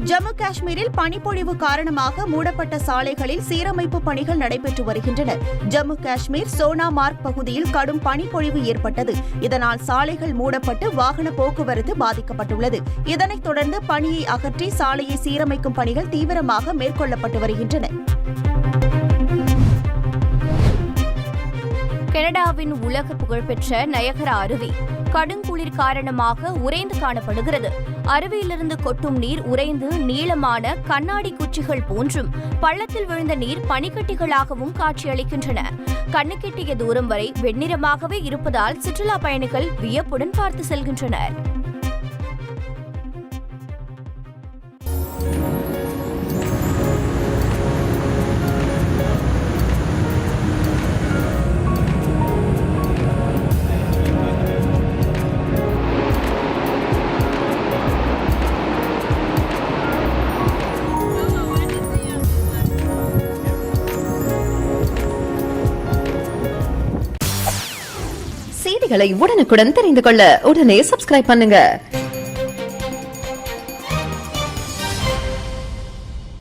ஜம்மு காஷ்மீரில் பனிப்பொழிவு காரணமாக மூடப்பட்ட சாலைகளில் சீரமைப்பு பணிகள் நடைபெற்று வருகின்றன. ஜம்மு காஷ்மீர் சோனாமார்க் பகுதியில் கடும் பனிப்பொழிவு ஏற்பட்டது. இதனால் சாலைகள் மூடப்பட்டு வாகன போக்குவரத்து பாதிக்கப்பட்டுள்ளது. இதனைத் தொடர்ந்து பனியை அகற்றி சாலையை சீரமைக்கும் பணிகள் தீவிரமாக மேற்கொள்ளப்பட்டு வருகின்றன. கனடாவின் உலக புகழ்பெற்ற நயகரா அருவி கடுங்குளிர் காரணமாக உறைந்து காணப்படுகிறது. அருவியிலிருந்து கொட்டும் நீர் உறைந்து நீளமான கண்ணாடி குச்சிகள் போன்றும் பள்ளத்தில் விழுந்த நீர் பனிக்கட்டிகளாகவும் காட்சியளிக்கின்றன. கண்ணுக்கெட்டிய தூரம் வரை வெண்ணிறமாகவே இருப்பதால் சுற்றுலா பயணிகள் வியப்புடன் பார்த்து செல்கின்றனர். செய்திகளை உடனுக்குடன் தெரிந்து கொள்ள உடனே சப்ஸ்கிரைப் பண்ணுங்க.